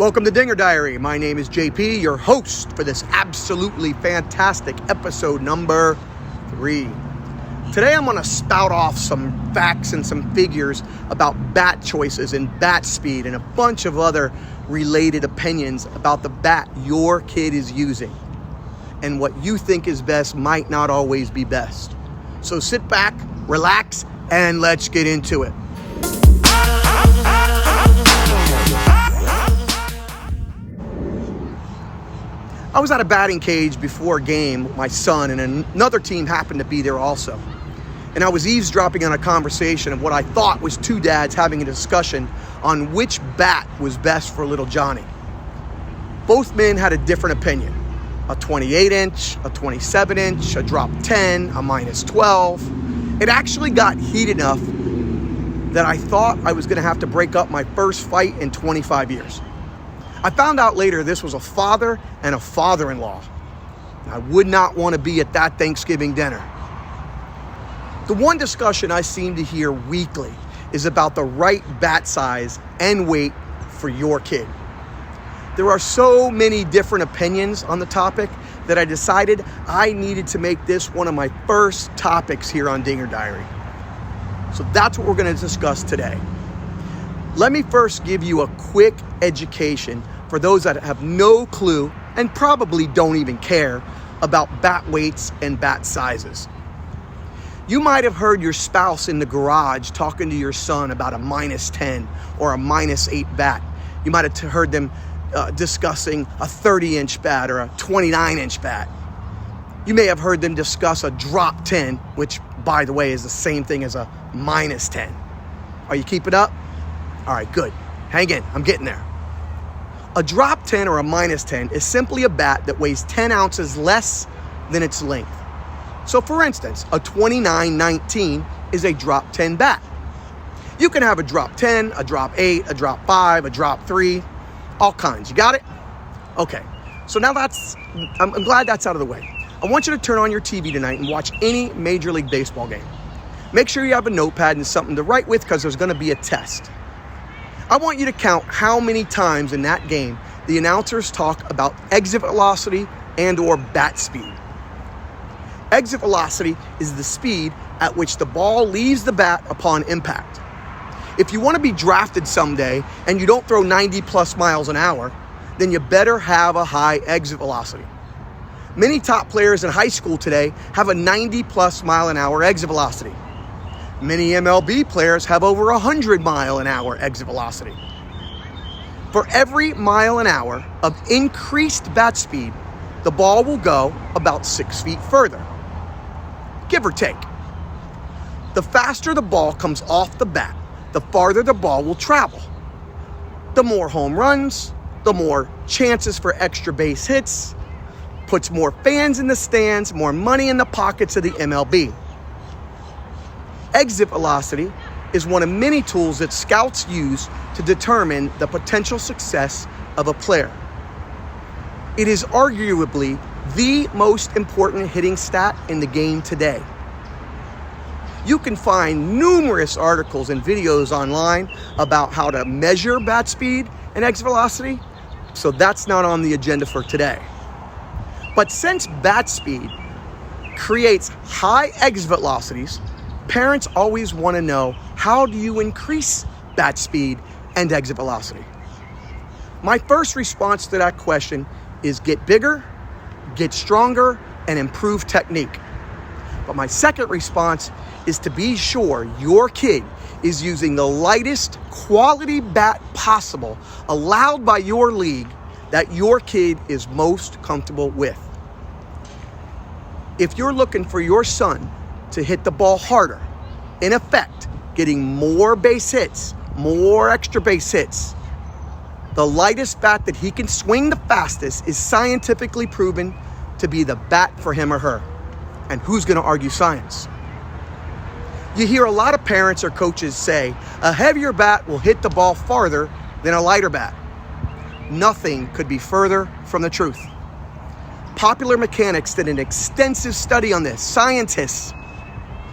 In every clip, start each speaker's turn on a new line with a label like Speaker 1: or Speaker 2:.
Speaker 1: Welcome to Dinger Diary. My name is JP, your host for this absolutely fantastic episode number 3. Today I'm going to spout off some facts and some figures about bat choices and bat speed and a bunch of other related opinions about the bat your kid is using. And what you think is best might not always be best. So sit back, relax, and let's get into it. I was at a batting cage before a game with my son, and another team happened to be there also. And I was eavesdropping on a conversation of what I thought was two dads having a discussion on which bat was best for little Johnny. Both men had a different opinion. A 28-inch, a 27-inch, a drop 10, a minus 12. It actually got heated enough that I thought I was going to have to break up my first fight in 25 years. I found out later this was a father and a father-in-law. I would not want to be at that Thanksgiving dinner. The one discussion I seem to hear weekly is about the right bat size and weight for your kid. There are so many different opinions on the topic that I decided I needed to make this one of my first topics here on Dinger Diary. So that's what we're going to discuss today. Let me first give you a quick education for those that have no clue and probably don't even care about bat weights and bat sizes. You might have heard your spouse in the garage talking to your son about a minus 10 or a minus 8 bat. You might have heard them discussing a 30-inch bat or a 29-inch bat. You may have heard them discuss a drop 10, which, by the way, is the same thing as a minus 10. Are you keeping up? All right, good. Hang in. I'm getting there. A drop 10 or a minus 10 is simply a bat that weighs 10 ounces less than its length. So, for instance, a 29-19 is a drop 10 bat. You can have a drop 10, a drop 8, a drop 5, a drop 3, all kinds. You got it? Okay. So now I'm glad that's out of the way. I want you to turn on your TV tonight and watch any Major League Baseball game. Make sure you have a notepad and something to write with because there's going to be a test. I want you to count how many times in that game the announcers talk about exit velocity and or bat speed. Exit velocity is the speed at which the ball leaves the bat upon impact. If you want to be drafted someday and you don't throw 90 plus miles an hour, then you better have a high exit velocity. Many top players in high school today have a 90 plus mile an hour exit velocity. Many MLB players have over 100 mile an hour exit velocity. For every mile an hour of increased bat speed, the ball will go about 6 feet further, give or take. The faster the ball comes off the bat, the farther the ball will travel. The more home runs, the more chances for extra base hits, puts more fans in the stands, more money in the pockets of the MLB. Exit velocity is one of many tools that scouts use to determine the potential success of a player. It is arguably the most important hitting stat in the game today. You can find numerous articles and videos online about how to measure bat speed and exit velocity, so that's not on the agenda for today. But since bat speed creates high exit velocities, parents always want to know, how do you increase bat speed and exit velocity? My first response to that question is get bigger, get stronger, and improve technique. But my second response is to be sure your kid is using the lightest quality bat possible allowed by your league that your kid is most comfortable with. If you're looking for your son to hit the ball harder, in effect, getting more base hits, more extra base hits, the lightest bat that he can swing the fastest is scientifically proven to be the bat for him or her. And who's going to argue science? You hear a lot of parents or coaches say, a heavier bat will hit the ball farther than a lighter bat. Nothing could be further from the truth. Popular Mechanics did an extensive study on this. Scientists.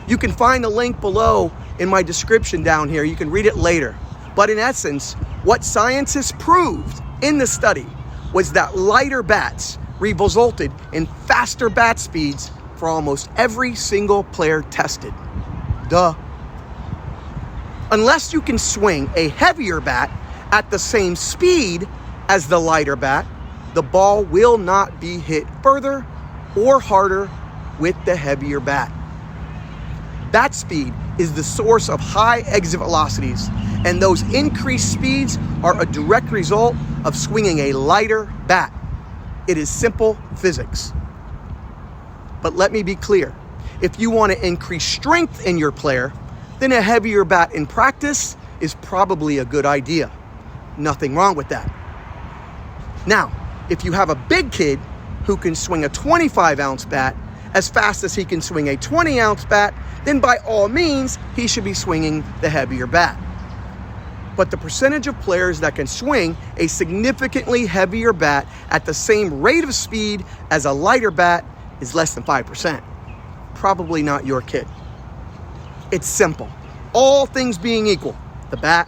Speaker 1: You can find the link below in my description down here. You can read it later. But in essence, what scientists proved in the study was that lighter bats resulted in faster bat speeds for almost every single player tested. Duh. Unless you can swing a heavier bat at the same speed as the lighter bat, the ball will not be hit further or harder with the heavier bat. Bat speed is the source of high exit velocities, and those increased speeds are a direct result of swinging a lighter bat. It is simple physics. But let me be clear, if you want to increase strength in your player, then a heavier bat in practice is probably a good idea. Nothing wrong with that. Now, if you have a big kid who can swing a 25-ounce bat as fast as he can swing a 20-ounce bat, then by all means, he should be swinging the heavier bat. But the percentage of players that can swing a significantly heavier bat at the same rate of speed as a lighter bat is less than 5%. Probably not your kid. It's simple. All things being equal, the bat,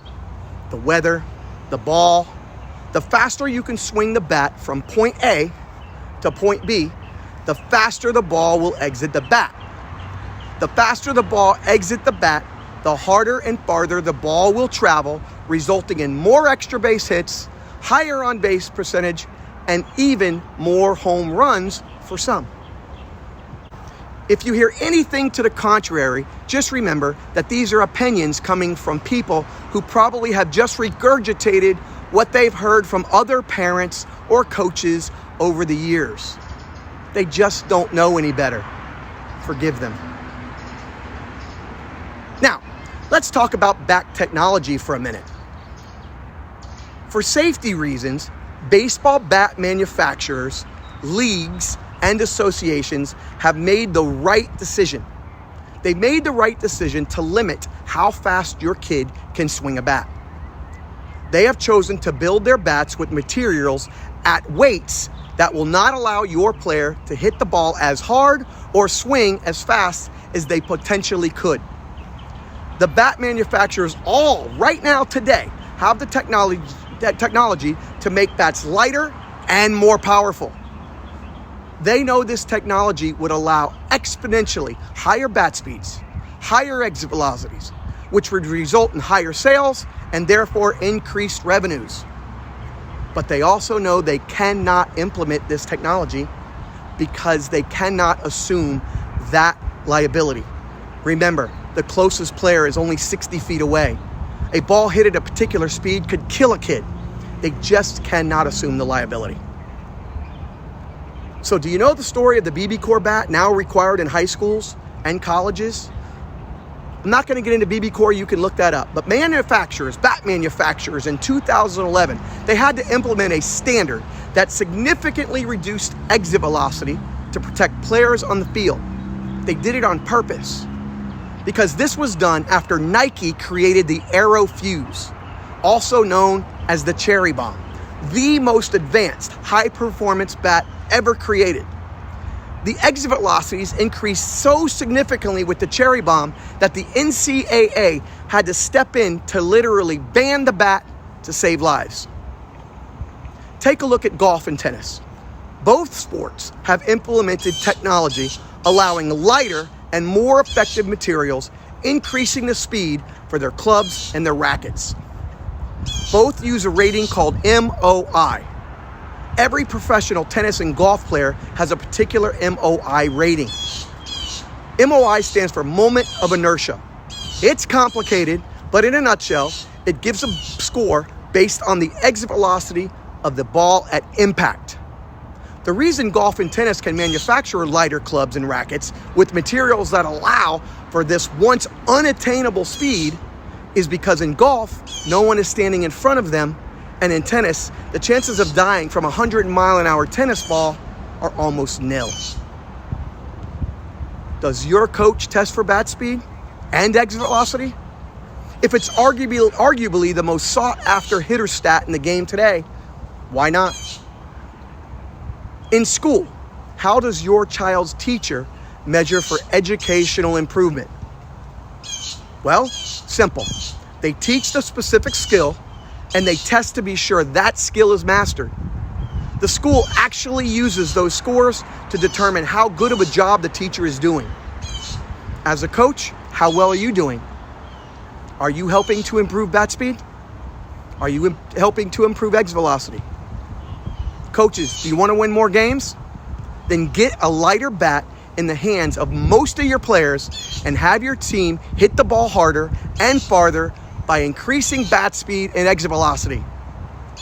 Speaker 1: the weather, the ball, the faster you can swing the bat from point A to point B, the faster the ball will exit the bat. The faster the ball exits the bat, the harder and farther the ball will travel, resulting in more extra base hits, higher on base percentage, and even more home runs for some. If you hear anything to the contrary, just remember that these are opinions coming from people who probably have just regurgitated what they've heard from other parents or coaches over the years. They just don't know any better. Forgive them. Now, let's talk about bat technology for a minute. For safety reasons, baseball bat manufacturers, leagues, and associations have made the right decision. They made the right decision to limit how fast your kid can swing a bat. They have chosen to build their bats with materials at weights that will not allow your player to hit the ball as hard or swing as fast as they potentially could. The bat manufacturers all right now today have the technology to make bats lighter and more powerful. They know this technology would allow exponentially higher bat speeds, higher exit velocities, which would result in higher sales and therefore increased revenues. But they also know they cannot implement this technology because they cannot assume that liability. Remember, the closest player is only 60 feet away. A ball hit at a particular speed could kill a kid. They just cannot assume the liability. So do you know the story of the BB Core bat now required in high schools and colleges? I'm not going to get into BB Core, you can look that up. But bat manufacturers in 2011, they had to implement a standard that significantly reduced exit velocity to protect players on the field. They did it on purpose because this was done after Nike created the Aero Fuse, also known as the Cherry Bomb, the most advanced high-performance bat ever created. The exit velocities increased so significantly with the Cherry Bomb that the NCAA had to step in to literally ban the bat to save lives. Take a look at golf and tennis. Both sports have implemented technology allowing lighter and more effective materials, increasing the speed for their clubs and their rackets. Both use a rating called MOI. Every professional tennis and golf player has a particular MOI rating. MOI stands for moment of inertia. It's complicated, but in a nutshell, it gives a score based on the exit velocity of the ball at impact. The reason golf and tennis can manufacture lighter clubs and rackets with materials that allow for this once unattainable speed is because in golf, no one is standing in front of them, and in tennis, the chances of dying from a 100-mile-an-hour tennis ball are almost nil. Does your coach test for bat speed and exit velocity? If it's arguably the most sought-after hitter stat in the game today, why not? In school, how does your child's teacher measure for educational improvement? Well, simple. They teach the specific skill, and they test to be sure that skill is mastered. The school actually uses those scores to determine how good of a job the teacher is doing. As a coach, how well are you doing? Are you helping to improve bat speed? Are you helping to improve exit velocity? Coaches, do you want to win more games? Then get a lighter bat in the hands of most of your players and have your team hit the ball harder and farther by increasing bat speed and exit velocity.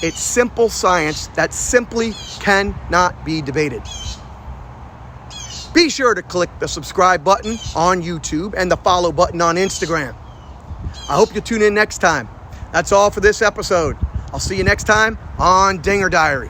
Speaker 1: It's simple science that simply cannot be debated. Be sure to click the subscribe button on YouTube and the follow button on Instagram. I hope you tune in next time. That's all for this episode. I'll see you next time on Dinger Diary.